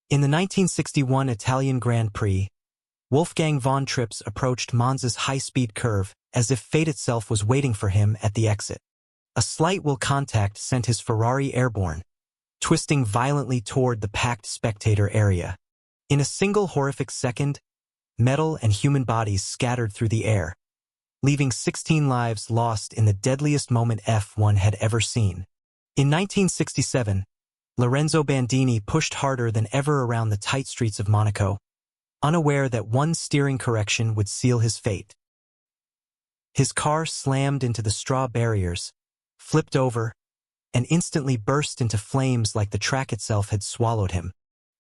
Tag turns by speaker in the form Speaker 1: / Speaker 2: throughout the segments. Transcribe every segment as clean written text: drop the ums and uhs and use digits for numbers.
Speaker 1: In the 1961 Italian Grand Prix, Wolfgang von Trips approached Monza's high-speed curve as if fate itself was waiting for him at the exit. A slight will contact sent his Ferrari airborne, twisting violently toward the packed spectator area. In a single horrific second, metal and human bodies scattered through the air, leaving 16 lives lost in the deadliest moment F1 had ever seen. In 1967, Lorenzo Bandini pushed harder than ever around the tight streets of Monaco, unaware that one steering correction would seal his fate. His car slammed into the straw barriers, flipped over, and instantly burst into flames like the track itself had swallowed him.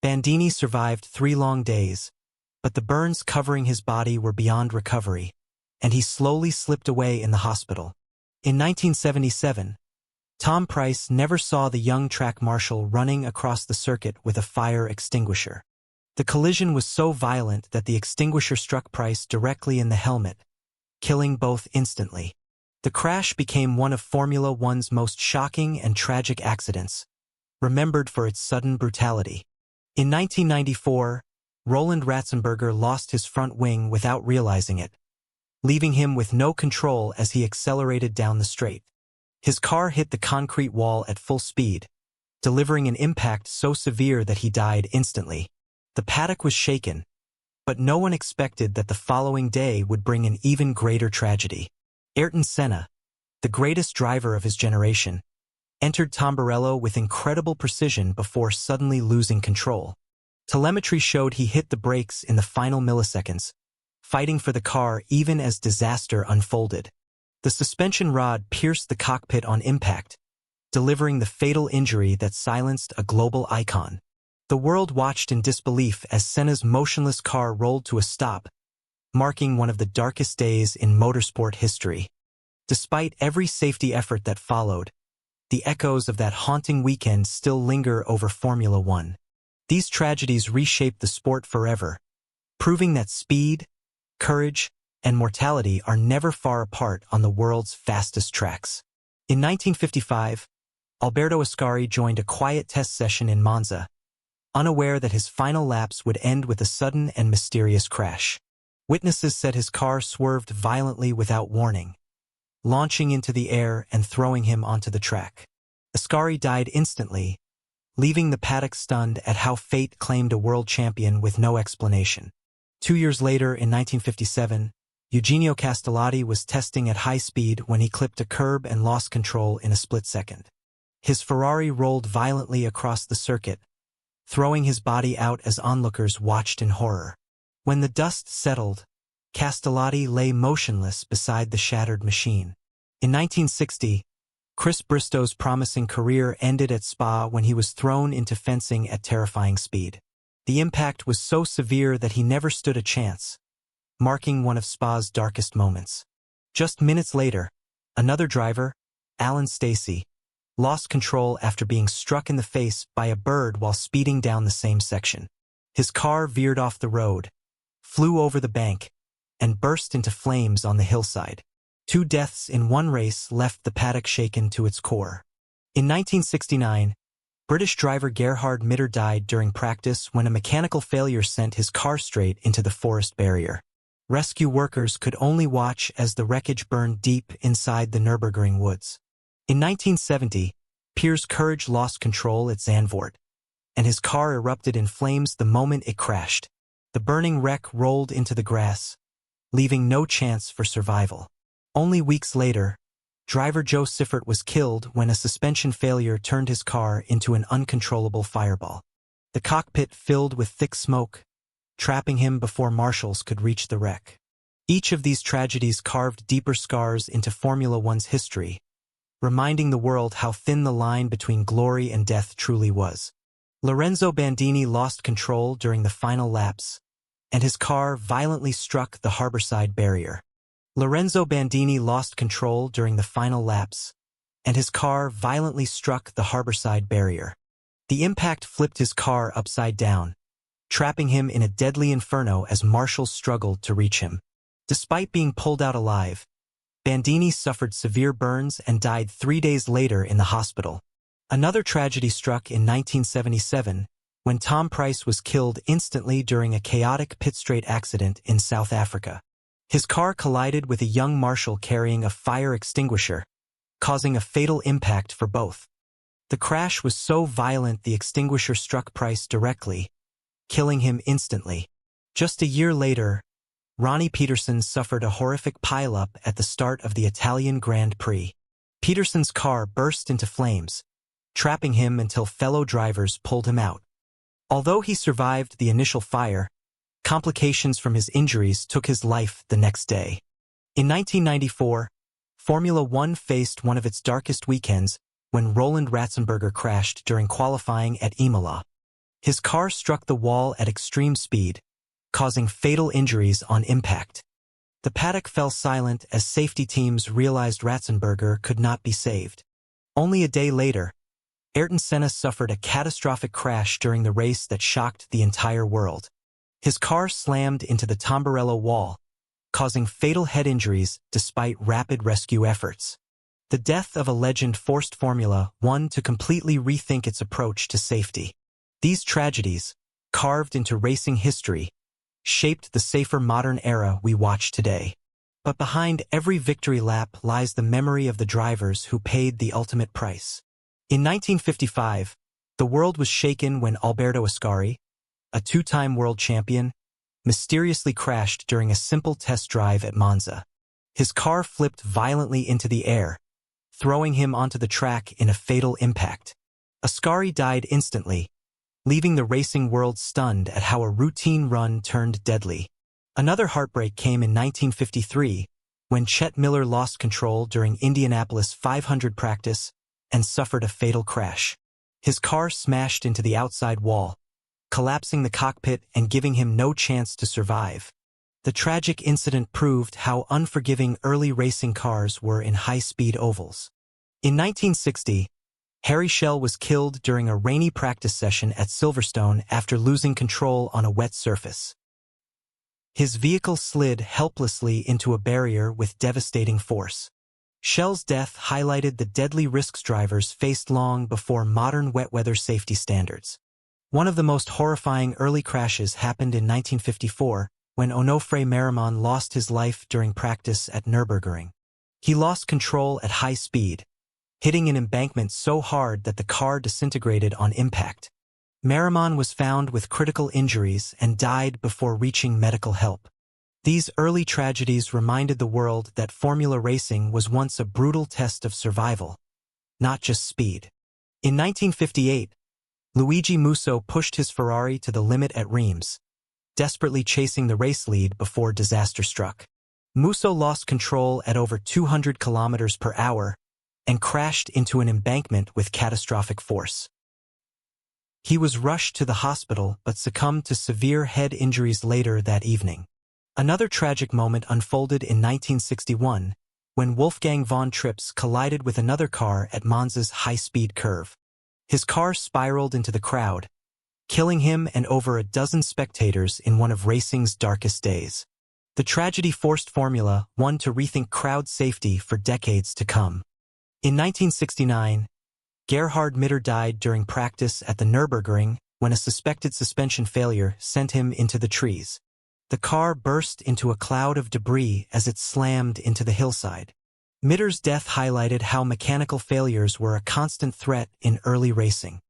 Speaker 1: Bandini survived 3 long days, but the burns covering his body were beyond recovery, and he slowly slipped away in the hospital. In 1977, Tom Price never saw the young track marshal running across the circuit with a fire extinguisher. The collision was so violent that the extinguisher struck Price directly in the helmet, killing both instantly. The crash became one of Formula One's most shocking and tragic accidents, remembered for its sudden brutality. In 1994, Roland Ratzenberger lost his front wing without realizing it, leaving him with no control as he accelerated down the straight. His car hit the concrete wall at full speed, delivering an impact so severe that he died instantly. The paddock was shaken, but no one expected that the following day would bring an even greater tragedy. Ayrton Senna, the greatest driver of his generation, entered Tamburello with incredible precision before suddenly losing control. Telemetry showed he hit the brakes in the final milliseconds, fighting for the car even as disaster unfolded. The suspension rod pierced the cockpit on impact, delivering the fatal injury that silenced a global icon. The world watched in disbelief as Senna's motionless car rolled to a stop, marking one of the darkest days in motorsport history. Despite every safety effort that followed, the echoes of that haunting weekend still linger over Formula One. These tragedies reshaped the sport forever, proving that speed, courage, and mortality are never far apart on the world's fastest tracks. In 1955, Alberto Ascari joined a quiet test session in Monza, unaware that his final laps would end with a sudden and mysterious crash. Witnesses said his car swerved violently without warning, launching into the air and throwing him onto the track. Ascari died instantly, leaving the paddock stunned at how fate claimed a world champion with no explanation. 2 years later, in 1957, Eugenio Castellotti was testing at high speed when he clipped a curb and lost control in a split second. His Ferrari rolled violently across the circuit, throwing his body out as onlookers watched in horror. When the dust settled, Castellotti lay motionless beside the shattered machine. In 1960, Chris Bristow's promising career ended at Spa when he was thrown into fencing at terrifying speed. The impact was so severe that he never stood a chance, marking one of Spa's darkest moments. Just minutes later, another driver, Alan Stacey, lost control after being struck in the face by a bird while speeding down the same section. His car veered off the road, flew over the bank, and burst into flames on the hillside. 2 deaths in one race left the paddock shaken to its core. In 1969, British driver Gerhard Mitter died during practice when a mechanical failure sent his car straight into the forest barrier. Rescue workers could only watch as the wreckage burned deep inside the Nürburgring woods. In 1970, Piers Courage lost control at Zandvoort, and his car erupted in flames the moment it crashed. The burning wreck rolled into the grass, leaving no chance for survival. Only weeks later, driver Joe Siffert was killed when a suspension failure turned his car into an uncontrollable fireball. The cockpit filled with thick smoke, trapping him before marshals could reach the wreck. Each of these tragedies carved deeper scars into Formula One's history, reminding the world how thin the line between glory and death truly was. Lorenzo Bandini lost control during the final laps, and his car violently struck the harborside barrier. Lorenzo Bandini lost control during the final laps, and his car violently struck the harborside barrier. The impact flipped his car upside down, trapping him in a deadly inferno as marshals struggled to reach him. Despite being pulled out alive, Bandini suffered severe burns and died 3 days later in the hospital. Another tragedy struck in 1977 when Tom Price was killed instantly during a chaotic pit-straight accident in South Africa. His car collided with a young marshal carrying a fire extinguisher, causing a fatal impact for both. The crash was so violent the extinguisher struck Price directly, killing him instantly. Just a year later, Ronnie Peterson suffered a horrific pileup at the start of the Italian Grand Prix. Peterson's car burst into flames, trapping him until fellow drivers pulled him out. Although he survived the initial fire, complications from his injuries took his life the next day. In 1994, Formula One faced one of its darkest weekends when Roland Ratzenberger crashed during qualifying at Imola. His car struck the wall at extreme speed, causing fatal injuries on impact. The paddock fell silent as safety teams realized Ratzenberger could not be saved. Only a day later, Ayrton Senna suffered a catastrophic crash during the race that shocked the entire world. His car slammed into the Tamburello wall, causing fatal head injuries despite rapid rescue efforts. The death of a legend forced Formula One to completely rethink its approach to safety. These tragedies, carved into racing history, shaped the safer modern era we watch today. But behind every victory lap lies the memory of the drivers who paid the ultimate price. In 1955, the world was shaken when Alberto Ascari, a two-time world champion, mysteriously crashed during a simple test drive at Monza. His car flipped violently into the air, throwing him onto the track in a fatal impact. Ascari died instantly, leaving the racing world stunned at how a routine run turned deadly. Another heartbreak came in 1953, when Chet Miller lost control during Indianapolis 500 practice and suffered a fatal crash. His car smashed into the outside wall, collapsing the cockpit and giving him no chance to survive. The tragic incident proved how unforgiving early racing cars were in high-speed ovals. In 1960, Harry Schell was killed during a rainy practice session at Silverstone after losing control on a wet surface. His vehicle slid helplessly into a barrier with devastating force. Schell's death highlighted the deadly risks drivers faced long before modern wet-weather safety standards. One of the most horrifying early crashes happened in 1954, when Onofre Merriman lost his life during practice at Nürburgring. He lost control at high speed, hitting an embankment so hard that the car disintegrated on impact. Merriman was found with critical injuries and died before reaching medical help. These early tragedies reminded the world that Formula racing was once a brutal test of survival, not just speed. In 1958, Luigi Musso pushed his Ferrari to the limit at Reims, desperately chasing the race lead before disaster struck. Musso lost control at over 200 kilometers per hour and crashed into an embankment with catastrophic force. He was rushed to the hospital but succumbed to severe head injuries later that evening. Another tragic moment unfolded in 1961, when Wolfgang von Trips collided with another car at Monza's high-speed curve. His car spiraled into the crowd, killing him and over a dozen spectators in one of racing's darkest days. The tragedy forced Formula One to rethink crowd safety for decades to come. In 1969, Gerhard Mitter died during practice at the Nürburgring when a suspected suspension failure sent him into the trees. The car burst into a cloud of debris as it slammed into the hillside. Mitter's death highlighted how mechanical failures were a constant threat in early racing.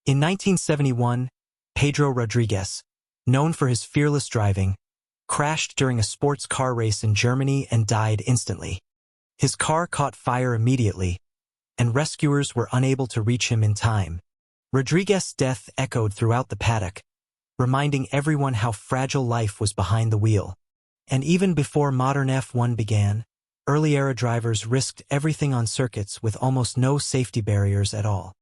Speaker 1: In 1971, Pedro Rodriguez, known for his fearless driving, crashed during a sports car race in Germany and died instantly. His car caught fire immediately, and rescuers were unable to reach him in time. Rodriguez's death echoed throughout the paddock, reminding everyone how fragile life was behind the wheel. And even before modern F1 began, early-era drivers risked everything on circuits with almost no safety barriers at all.